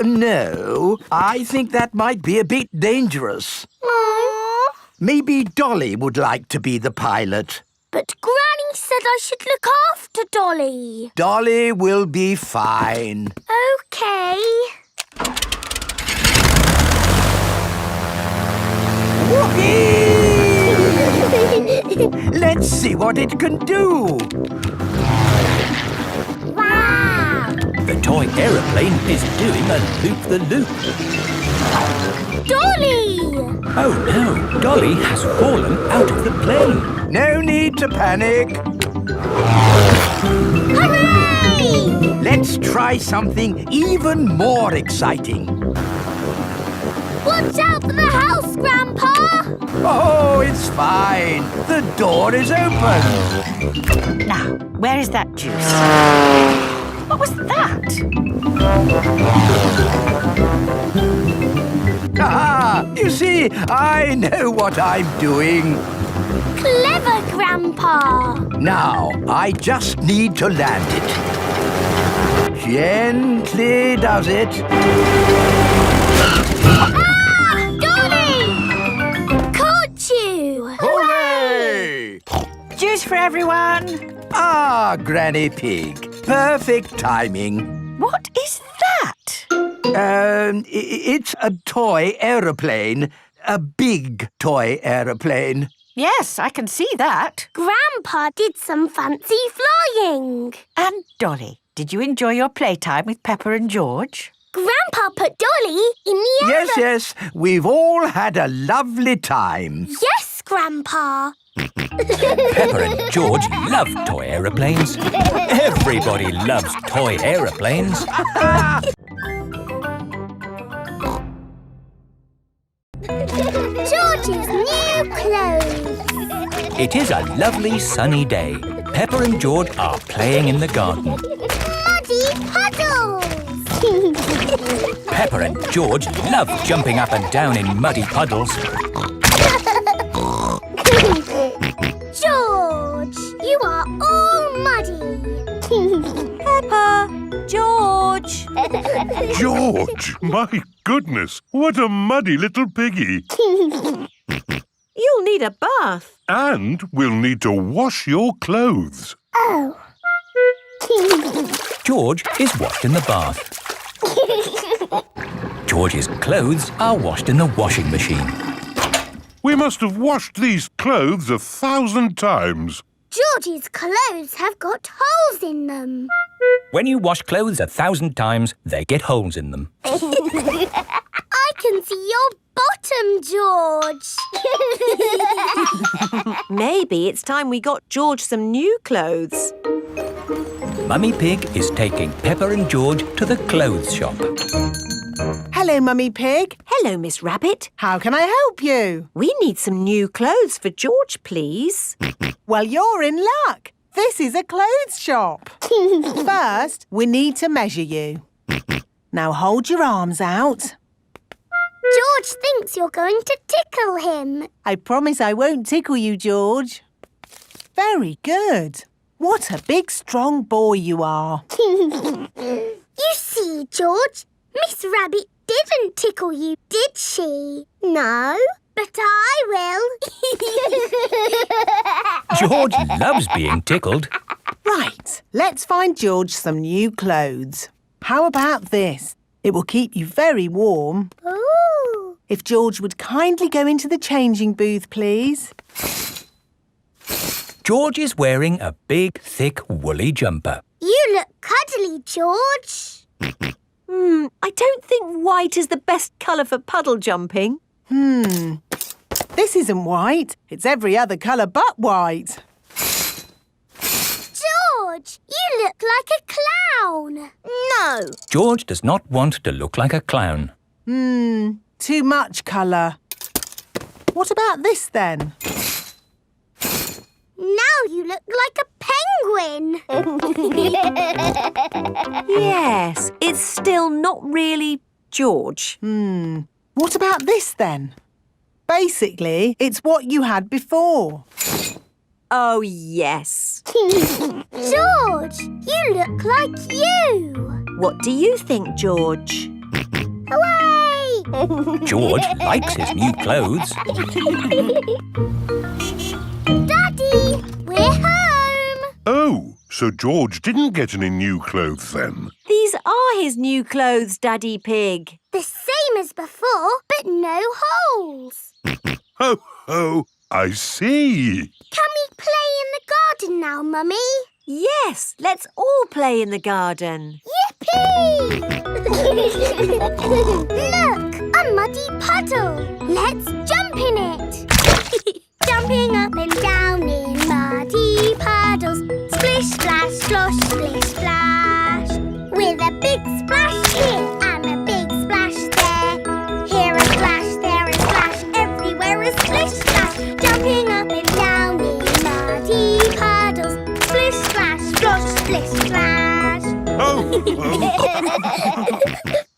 No. I think that might be a bit dangerous. Aww. Maybe Dolly would like to be the pilot. But Granny said I should look after Dolly. Dolly will be fine. OK. Whoopee! Let's see what it can do. Wow! The toy aeroplane is doing a loop-the-loop. Dolly! Oh no, Dolly has fallen out of the plane. No need to panic. Hooray! Let's try something even more exciting. Watch out for the house, Grandpa! Oh, it's fine. The door is open. Now, where is that juice? What was that? Ah, you see, I know what I'm doing. Clever, Grandpa! Now, I just need to land it. Gently does it. Ah! Dolly! Caught you! Hooray! Juice for everyone. Ah, Granny Pig. perfect timing. What is that? It's a toy aeroplane. A big toy aeroplane. Yes, I can see that. Grandpa did some fancy flying. And Dolly, did you enjoy your playtime with Peppa and George? Grandpa put Dolly in the Yes. We've all had a lovely time. Yes, Grandpa. Peppa and George love toy aeroplanes. Everybody loves toy aeroplanes. George's new clothes. It is a lovely sunny day. Peppa and George are playing in the garden. Muddy puddles. Peppa and George love jumping up and down in muddy puddles. George, you are all muddy. Peppa, George. George, my goodness, what a muddy little piggy. You'll need a bath. And we'll need to wash your clothes. Oh. George is washed in the bath. George's clothes are washed in the washing machine. We must have washed these clothes 1,000 times. George's clothes have got holes in them. When you wash clothes 1,000 times, they get holes in them. I can see your bottom, George. Maybe it's time we got George some new clothes. Mummy Pig is taking Peppa and George to the clothes shop. Hello, Mummy Pig. Hello, Miss Rabbit. How can I help you? We need some new clothes for George, please. Well, you're in luck. This is a clothes shop. First, we need to measure you. Now hold your arms out. George thinks you're going to tickle him. I promise I won't tickle you, George. Very good. What a big, strong boy you are. You see, George, Miss Rabbit didn't tickle you, did she? No, but I will. George loves being tickled. Right, let's find George some new clothes. How about this? It will keep you very warm. Ooh. If George would kindly go into the changing booth, please. George is wearing a big, thick, woolly jumper. You look cuddly, George. I don't think white is the best colour for puddle jumping. This isn't white. It's every other colour but white. George, you look like a clown. No. George does not want to look like a clown. Too much colour. What about this then? Now you look like a penguin. Yes, it's still not really George. What about this then? Basically, it's what you had before. Oh, yes. George, you look like you. What do you think, George? Hooray! George likes his new clothes. Daddy, we're home. Oh, so George didn't get any new clothes then? These are his new clothes, Daddy Pig. The same as before, but no holes. Ho, ho, I see. Can we play in the garden now, Mummy? Yes, let's all play in the garden. Yippee! Look, a muddy puddle. Let's jump in it. Jumping up and down in muddy puddles. Splish, splash, slosh, splish, splash. With a big splash here and a big splash there. Here a splash, there a splash, everywhere a splish, splash. Jumping up and down in muddy puddles. Splish, splash, slosh, splish, splash.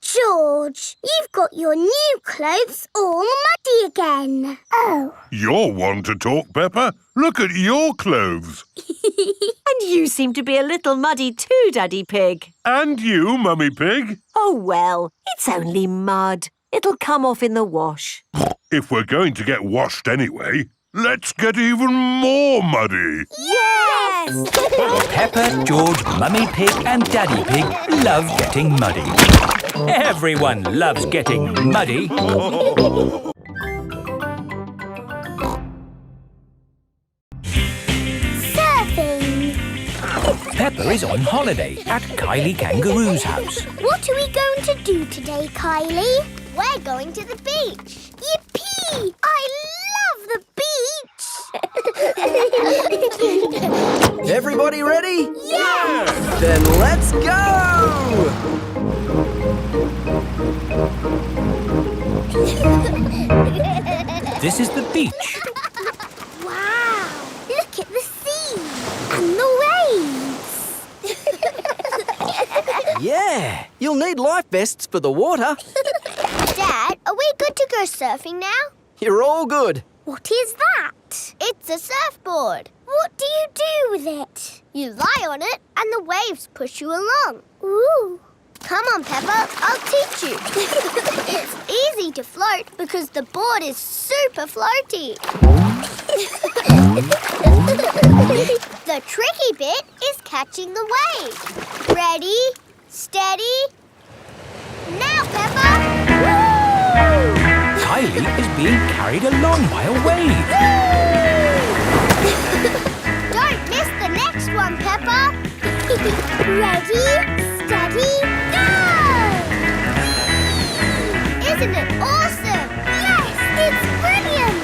George, you've got your new clothes all muddy again. Oh. You're one to talk, Peppa. Look at your clothes. And you seem to be a little muddy too, Daddy Pig. And you, Mummy Pig. Oh, well, it's only mud. It'll come off in the wash. If we're going to get washed anyway, let's get even more muddy. Yes! Yes! Peppa, George, Mummy Pig and Daddy Pig love getting muddy. Everyone loves getting muddy. Surfing. Peppa is on holiday at Kylie Kangaroo's house. What are we going to do today, Kylie? We're going to the beach. Yippee! I love the beach! Everybody ready? Yes! Then let's go! This is the beach. Wow! Look at the sea and the waves. Yeah, you'll need life vests for the water. Dad, are we good to go surfing now? You're all good. What is that? It's a surfboard. What do you do with it? You lie on it and the waves push you along. Ooh. Come on, Peppa, I'll teach you. It's easy to float because the board is super floaty. The tricky bit is catching the wave. Ready, steady, now, Peppa! Woo! Kylie is being carried along by a wave. Don't miss the next one, Peppa. Ready, steady, go! Isn't it awesome? Yes, it's brilliant!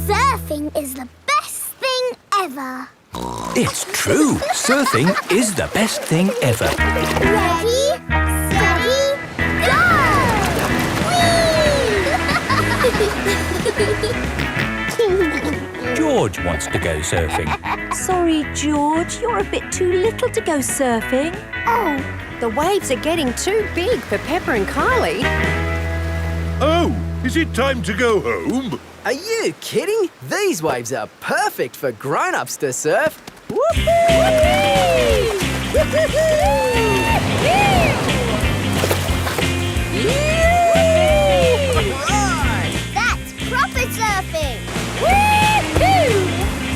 Surfing is the best thing ever. It's true. Surfing is the best thing ever. Ready, steady, go! Whee! George wants to go surfing. Sorry, George, you're a bit too little to go surfing. Oh, the waves are getting too big for Peppa and Kylie. Oh, is it time to go home? Are you kidding? These waves are perfect for grown-ups to surf. That's proper surfing!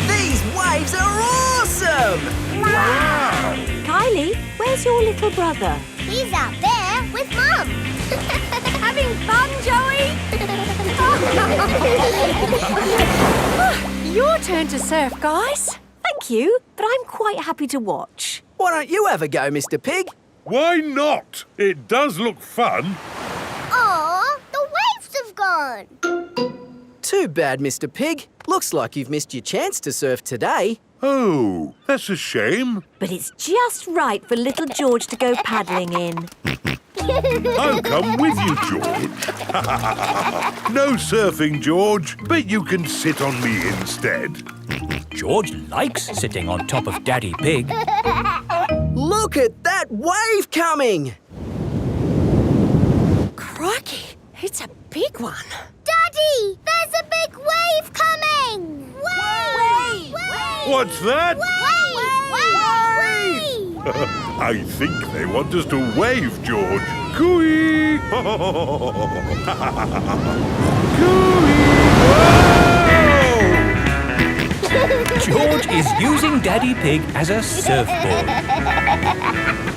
These waves are awesome! Wow! Kylie, where's your little brother? He's out there with Mum. Having fun, Joey? Your turn to surf, guys. Thank you, but I'm quite happy to watch. Why don't you have a go, Mr. Pig? Why not? It does look fun. Aw, the waves have gone. Too bad, Mr. Pig. Looks like you've missed your chance to surf today. Oh, that's a shame. But it's just right for little George to go paddling in. I'll come with you, George. No surfing, George, but you can sit on me instead. George likes sitting on top of Daddy Pig. Look at that wave coming! Crikey, it's a big one. Daddy, there's a big wave coming! Wave! What's that? Wave! I think they want us to wave, George. Cooey! George is using Daddy Pig as a surfboard.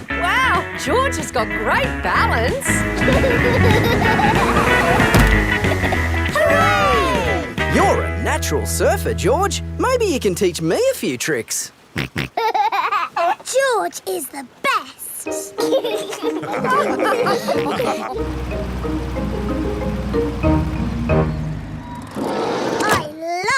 Wow, George has got great balance. Hooray! You're a natural surfer, George. Maybe you can teach me a few tricks. George is the best. I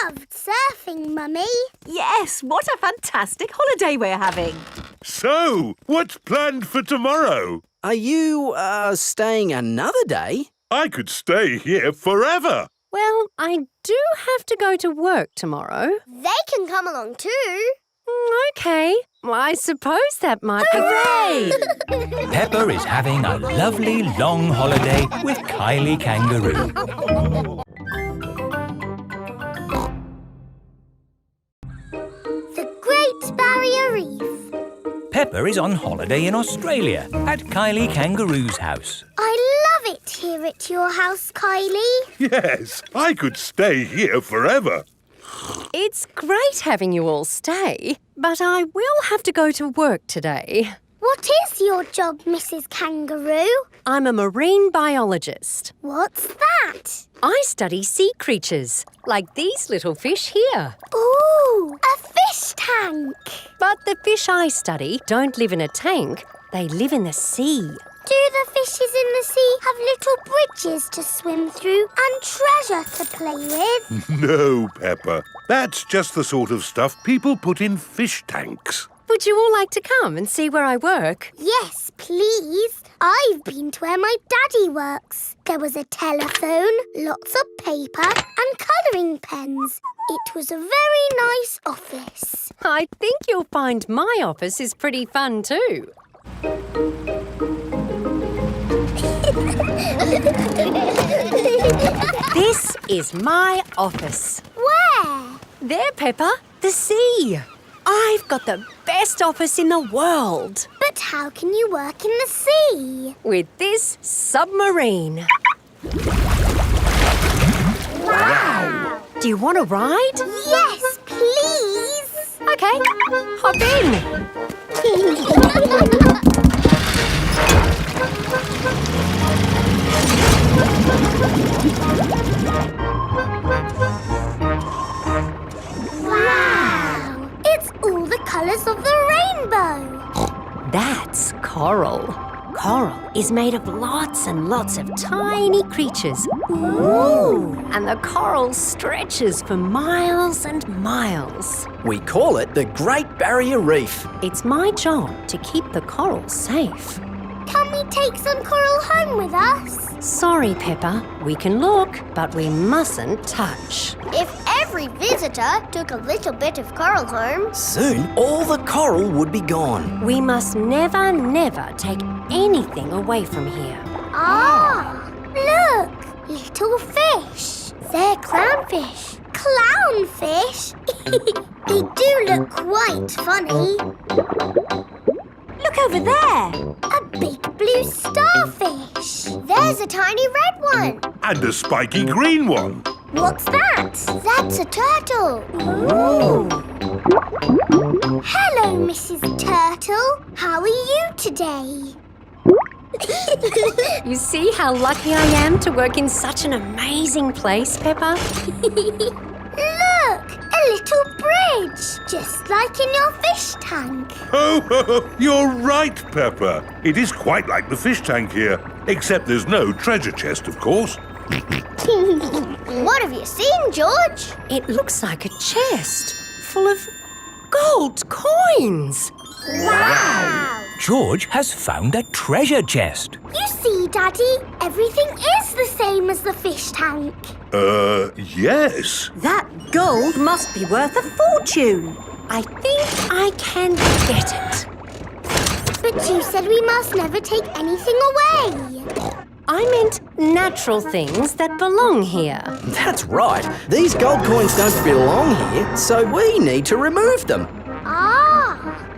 loved surfing, Mummy. Yes, what a fantastic holiday we're having. So, what's planned for tomorrow? Are you, staying another day? I could stay here forever. Well, I do have to go to work tomorrow. They can come along too. OK. Well, I suppose that might be... Hooray! Peppa is having a lovely long holiday with Kylie Kangaroo. The Great Barrier Reef. Peppa is on holiday in Australia at Kylie Kangaroo's house. I love it here at your house, Kylie. Yes, I could stay here forever. It's great having you all stay, but I will have to go to work today. What is your job, Mrs. Kangaroo? I'm a marine biologist. What's that? I study sea creatures, like these little fish here. Ooh, a fish tank. But the fish I study don't live in a tank. They live in the sea. Do the fishes in the sea have little bridges to swim through and treasure to play with? No, Peppa. That's just the sort of stuff people put in fish tanks. Would you all like to come and see where I work? Yes, please. I've been to where my daddy works. There was a telephone, lots of paper and colouring pens. It was a very nice office. I think you'll find my office is pretty fun too. This is my office. Where? There, Peppa, the sea. I've got the best office in the world. But how can you work in the sea? With this submarine. Wow! Do you want to ride? Yes, please. Okay, hop in. Wow! It's all the colours of the rainbow. That's coral. Coral is made of lots and lots of tiny creatures. Ooh! And the coral stretches for miles and miles. We call it the Great Barrier Reef. It's my job to keep the coral safe. Can we take some coral home with us? Sorry, Peppa. We can look, but we mustn't touch. If every visitor took a little bit of coral home, soon all the coral would be gone. We must never, never take anything away from here. Ah! Look! Little fish. They're clownfish. Clownfish? They do look quite funny. look over there. A big blue starfish. There's a tiny red one. And a spiky green one. What's that? That's a turtle. Ooh. Hello, Mrs. Turtle. How are you today? You see how lucky I am to work in such an amazing place, Peppa? Look, a little bridge, just like in your fish tank. Oh, you're right, Peppa. It is quite like the fish tank here, except there's no treasure chest, of course. What have you seen, George? It looks like a chest full of gold coins. Wow! George has found a treasure chest. You see, Daddy, everything is the same as the fish tank. Yes. That gold must be worth a fortune. I think I can get it. But you said we must never take anything away. I meant natural things that belong here. That's right. These gold coins don't belong here, so we need to remove them. Ah!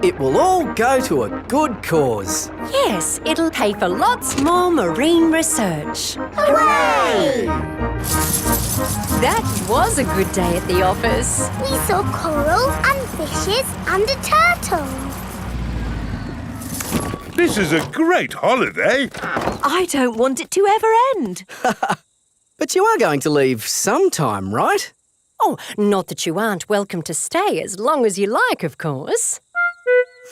It will all go to a good cause. Yes, it'll pay for lots more marine research. Hooray! That was a good day at the office. We saw coral and fishes and a turtle. This is a great holiday. I don't want it to ever end. But you are going to leave sometime, right? Oh, not that you aren't welcome to stay as long as you like, of course.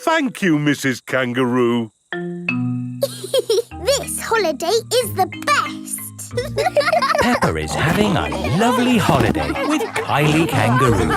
Thank you, Mrs. Kangaroo. This holiday is the best. Peppa is having a lovely holiday with Kylie Kangaroo.